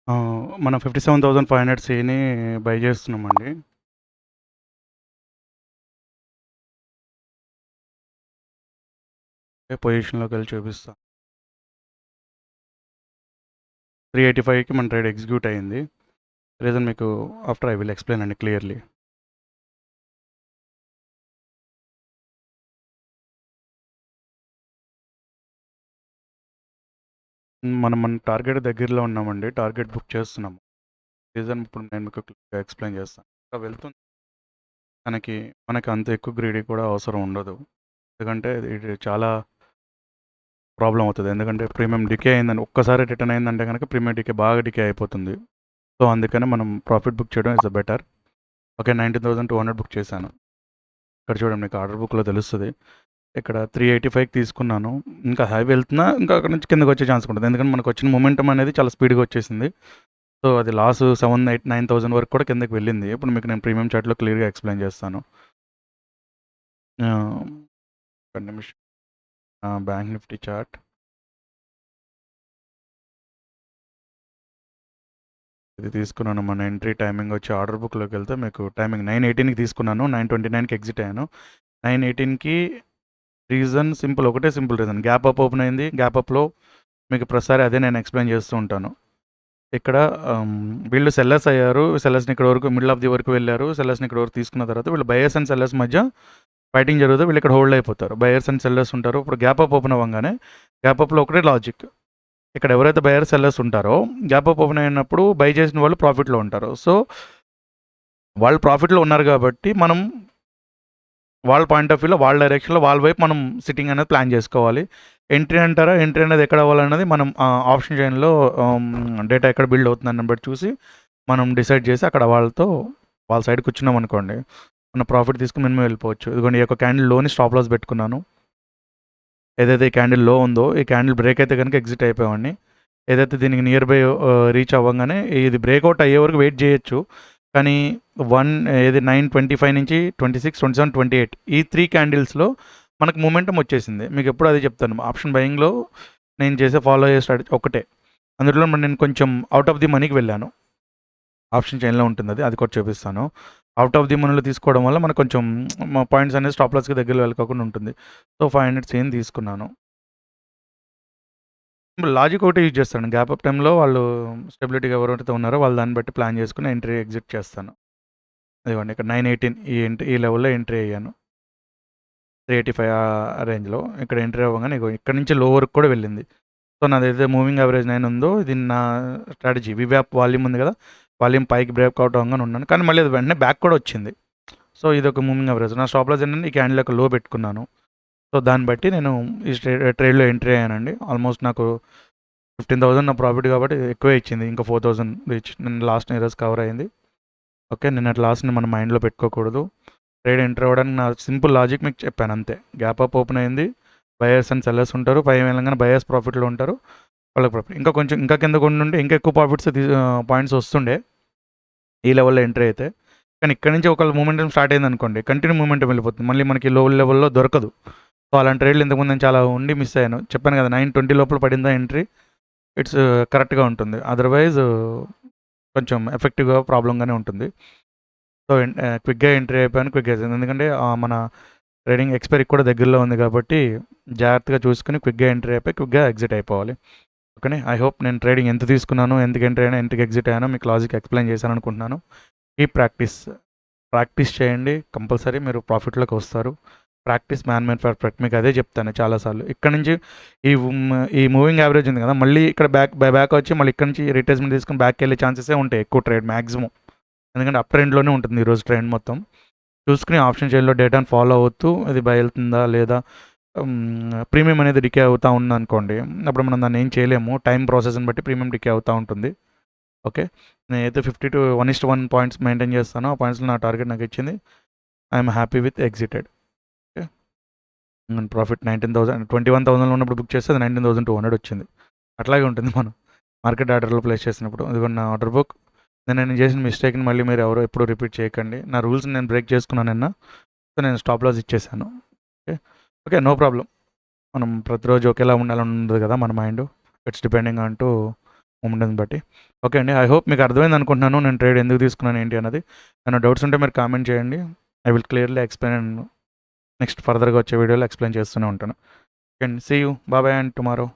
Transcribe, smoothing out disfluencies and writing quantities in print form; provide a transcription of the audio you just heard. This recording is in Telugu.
మనం 57,500 సీని బై చేస్తున్నామండి. పొజిషన్‌లోకి వెళ్ళి చూపిస్తా. 385కి మన ట్రేడ్ ఎగ్జిక్యూట్ అయింది. రీజన్ మీకు ఆఫ్టర్ ఐ విల్ ఎక్స్‌ప్లెయిన్ అండి క్లియర్‌లీ. మనం మన టార్గెట్ దగ్గరలో ఉన్నామండి. టార్గెట్ బుక్ చేస్తున్నాము. రీజన్ ఇప్పుడు నేను మీకు క్లియర్‌గా ఎక్స్‌ప్లెయిన్ చేస్తాను. ఇంకా వెళ్తుంది. మనకి అంత ఎక్కువ గ్రీడీ కూడా అవసరం ఉండదు. ఎందుకంటే ఇది చాలా ప్రాబ్లమ్ అవుతది. ఎందుకంటే ప్రీమియం డికే అయిందని ఒక్కసారి రిటర్న్ అయిందంటే గనక ప్రీమియం డికే బాగా డికే అయిపోతుంది. సో, అందుకని మనం ప్రాఫిట్ బుక్ చేయడం is the better. Okay. 19,200 book చేశాను. ఇక్కడ చూడండి మీకు ఆర్డర్ బుక్‌లో తెలుస్తది. ఇక్కడ 385కి తీసుకున్నాను. ఇంకా హై వెళ్తున్నా ఇంకా అక్కడి నుంచి కిందకొచ్చే ఛాన్స్ ఉంటది. ఎందుకంటే మనకొచ్చిన మొమెంటమ్ అనేది చాలా స్పీడ్‌గా వచ్చేసింది. సో, అది లాస్ 7, 8, 9,000 వరకు కూడా కిందకి వెళ్ళింది. ఇప్పుడు మీకు నేను ప్రీమియం చార్ట్‌లో క్లియర్‌గా ఎక్స్‌ప్లెయిన్ చేస్తాను. ఆహ్, ఒక్క నిమిషం. Bank Nifty chart. ఇది తీసుకున్నాను. మన ఎంట్రీ టైమింగ్ వచ్చి ఆర్డర్ బుక్‌లోకి వెళ్తే మీకు టైమింగ్ 9:18కి తీసుకున్నాను. 9:29కి ఎగ్జిట్ అయ్యాను. 9:18కి రీజన్ సింపుల్. ఒకటే simple reason. Gap up open అయింది. గ్యాప్ అప్‌లో మీకు ప్రతిసారి అదే నేను ఎక్స్‌ప్లెయిన్ చేస్తూ ఉంటాను. ఇక్కడ వీళ్ళు సెల్లర్స్ అయ్యారు. సెల్లర్స్‌ని ఇక్కడ వరకు మిడిల్ ఆఫ్ ది వరకు వెళ్ళారు. సెల్లర్స్‌ని ఇక్కడ వరకు తీసుకున్న తర్వాత వీళ్ళు బయర్స్ అండ్ సెల్లర్స్ మధ్య ఫైటింగ్ జరుగుతుంది. వీళ్ళు ఇక్కడ హోల్డ్ అయిపోతారు. బయర్స్ అండ్ సెల్లర్స్ ఉంటారు. ఇప్పుడు గ్యాప్ అప్ ఓపెన్ అవ్వంగానే గ్యాప్ అప్‌లో ఒకటే లాజిక్. ఇక్కడ ఎవరైతే బయర్ సెల్లర్స్ ఉంటారో గ్యాప్ అప్ ఓపెన్ అయినప్పుడు బై చేసిన వాళ్ళు ప్రాఫిట్‌లో ఉంటారు. సో, వాళ్ళు ప్రాఫిట్‌లో ఉన్నారు కాబట్టి మనం వాళ్ళ పాయింట్ ఆఫ్ వ్యూలో వాళ్ళ డైరెక్షన్‌లో వాళ్ళ వైపు మనం సిట్టింగ్ అనేది ప్లాన్ చేసుకోవాలి. ఎంట్రీ అంటారా? ఎంట్రీ అనేది ఎక్కడ అవ్వాలన్నది మనం ఆప్షన్ చైన్‌లో డేటా ఎక్కడ బిల్డ్ అవుతుందని బట్టి చూసి మనం డిసైడ్ చేసి అక్కడ వాళ్ళ సైడ్ కూర్చున్నాం అనుకోండి. మన ప్రాఫిట్ తీసుకొని మినిమం వెళ్ళిపోవచ్చు. ఇదిగోండి ఈ యొక్క క్యాండిల్ లోని స్టాప్ లాస్ పెట్టుకున్నాను. ఏదైతే ఈ క్యాండిల్ లో ఉందో ఈ క్యాండిల్ బ్రేక్ అయితే కనుక ఎగ్జిట్ అయిపోయేవాడిని. ఏదైతే దీనికి నియర్ బై రీచ్ అవ్వంగానే ఇది బ్రేక్అవుట్ అయ్యే వరకు వెయిట్ చేయొచ్చు. కానీ 9:25 నుంచి 26, 27, 28 ఈ 3 క్యాండిల్స్‌లో మనకు మొమెంటమ్ వచ్చేసింది. మీకు ఎప్పుడు అదే చెప్తాను. ఆప్షన్ బయింగ్‌లో నేను చేసే ఫాలో అయ్యే స్ట్రాటజీ ఒకటే. అందులో మరి నేను కొంచెం ఔట్ ఆఫ్ ది మనీకి వెళ్ళాను. ఆప్షన్ చైన్‌లో ఉంటుందది. అది కూడా చూపిస్తాను. ఔట్ ఆఫ్ ది మనీలో తీసుకోవడం వల్ల మనకు కొంచెం పాయింట్స్ అనేది స్టాప్ లాస్‌కి దగ్గరలో వెళ్ళకోకుండా ఉంటుంది. సో, 500 సేమ్ తీసుకున్నాను. లాజిక్ ఒకటే యూజ్ చేస్తాను. గ్యాప్ అప్ టైమ్‌లో వాళ్ళు స్టెబిలిటీగా ఎవరైతే ఉన్నారో వాళ్ళు దాన్ని బట్టి ప్లాన్ చేసుకొని ఎంట్రీ, ఎగ్జిట్ చేస్తాను. ఇదిగోండి ఇక్కడ 918 ఈ లెవెల్‌లో ఎంట్రీ అయ్యాను. 385 రేంజ్‌లో ఇక్కడ ఎంట్రీ అవ్వగానే ఇగో ఇక్కడ నుంచి లో వరకు కూడా వెళ్ళింది. సో, నాదైతే మూవింగ్ యావరేజ్ 9 ఉందో ఇది నా స్ట్రాటజీ. వివ్యాప్ వాల్యూమ్ ఉంది కదా! వాల్యూమ్ పైకి బ్రేక్అవుట్ అవ్వంగానే ఉన్నాను. కానీ మళ్ళీ అది వెంటనే బ్యాక్ కూడా వచ్చింది. సో, ఇదొక మూవింగ్ యావరేజ్. నా స్టాప్ లాస్ ఏంటంటే ఈ క్యాండిల్ యొక్క లో పెట్టుకున్నాను. సో, దాన్ని బట్టి నేను ఈ ట్రేడ్‌లో ఎంట్రీ అయ్యానండి. ఆల్మోస్ట్ నాకు 15,000 నా ప్రాఫిట్ కాబట్టి ఎక్కువే ఇచ్చింది. ఇంకా 4,000 రీచ్. నేను లాస్ట్ ఈరోజు కవర్ అయింది. ఓకే. నిన్నటి లాస్‌ని మన మైండ్‌లో పెట్టుకోకూడదు. ట్రేడ్ ఎంటర్ అవ్వడానికి నా సింపుల్ లాజిక్ మీకు చెప్పాను అంతే. గ్యాప్ అప్ ఓపెన్ అయింది. బయర్స్ అండ్ సెల్లర్స్ ఉంటారు. పైకి వెళ్ళంగానే బయర్స్ ప్రాఫిట్‌లో ఉంటారు. వాళ్ళకి ప్రాఫిట్. ఇంకా కొంచెం ఇంకా కిందకు ఉండుంటే ఇంకా ఎక్కువ పాయింట్స్ వస్తుండే. ఈ లెవెల్‌లో ఎంట్రీ అయితే. కానీ ఇక్కడి నుంచి ఒకవేళ మూమెంటం స్టార్ట్ అయిందనుకోండి. కంటిన్యూ మూమెంటం వెళ్ళిపోతుంది. మళ్ళీ మనకి లో లెవెల్‌లో దొరకదు. సో, అలాంటి ట్రేడ్‌లు ఇంతకుముందు నేను చాలా ఉండి మిస్ అయ్యాను. చెప్పాను కదా! 9:20 లోపల పడిందా ఎంట్రీ ఇట్స్ కరెక్ట్‌గా ఉంటుంది. అదర్‌వైజ్ కొంచెం ఎఫెక్టివ్‌గా ప్రాబ్లమ్‌గానే ఉంటుంది. సో, క్విక్‌గా ఎంట్రీ అయిపోయాను. క్విక్‌గా ఎందుకంటే మన ట్రేడింగ్ ఎక్స్‌పైరీకి కూడా దగ్గరలో ఉంది కాబట్టి జాగ్రత్తగా చూసుకొని క్విక్‌గా ఎంట్రీ అయిపోయి క్విక్‌గా ఎగ్జిట్ అయిపోవాలి. ఓకేనా? ఐ హోప్ నేను ట్రేడింగ్ ఎంత తీసుకున్నాను, ఎంతకి ఎంట్రీ అయ్యాను, ఎంతకి ఎగ్జిట్ అయ్యానో మీకు లాజిక్ ఎక్స్‌ప్లెయిన్ చేశాను అనుకుంటున్నాను. ఈ ప్రాక్టీస్ చేయండి. కంపల్సరీ మీరు ప్రాఫిట్‌లోకి వస్తారు. Practice man perfect. మీకు అదే చెప్తాను చాలా సార్లు. ఇక్కడ నుంచి ఈ మూవింగ్ యావరేజ్ ఉంది కదా! మళ్ళీ ఇక్కడ బ్యాక్ వచ్చి మళ్ళీ ఇక్కడ నుంచి రిట్రేస్‌మెంట్ తీసుకొని బ్యాక్‌కెళ్ళే ఛాన్సెసే ఉంటాయి ఎక్కువ ట్రేడ్ మాక్సిమం. ఎందుకంటే అప్ ట్రెండ్‌లోనే ఉంటుంది ఈరోజు ట్రెండ్ మొత్తం. చూసుకొని ఆప్షన్ చైన్‌లో డేటాను ఫాలో అవుతూ అది బై వెళ్తుందా లేదా ప్రీమియం అనేది డికే అవుతా ఉందనుకోండి. అప్పుడు మనం దాన్ని ఏం చేయలేము. టైం ప్రాసెస్‌ని బట్టి ప్రీమియం డికే అవుతా ఉంటుంది. ఓకే. నేనైతే 50-1:1 పాయింట్స్ మెయింటైన్ చేస్తానో ఆ పాయింట్స్‌లో నా టార్గెట్ నాకు ఇచ్చింది. I'm happy with exited. Okay. Profit 19,000 21,000లో ఉన్నప్పుడు బుక్ చేస్తే అది 19,200 వచ్చింది. అట్లాగే ఉంటుంది మనం మార్కెట్ ఆర్డర్‌లో ప్లేస్ చేసినప్పుడు. ఇదిగోండి నా ఆర్డర్ బుక్. నేను చేసిన మిస్టేక్‌ని మళ్ళీ మీరు ఎవరు ఎప్పుడు రిపీట్ చేయకండి. నా రూల్స్‌ని నేను బ్రేక్ చేసుకున్నాను నిన్న. సో, నేను స్టాప్ లాస్ ఇచ్చేసాను. ఓకే. ఓకే. No problem. మనం ప్రతిరోజు ఒకేలా ఉండాలని ఉండదు కదా మన mind. It's depending on to మూమెంట్ని బట్టి. ఓకే అండి. ఐ హోప్ మీకు అర్థమైంది అనుకుంటున్నాను నేను ట్రేడ్ ఎందుకు తీసుకున్నాను ఏంటి అన్నది. ఏమైనా డౌట్స్ ఉంటే మీరు కామెంట్ చేయండి. I will clearly explain and next ఫర్దర్గా వచ్చే వీడియోలో ఎక్స్ప్లెయిన్ చేస్తూనే ఉంటాను. ఓకే అండి. See you. Bye and tomorrow.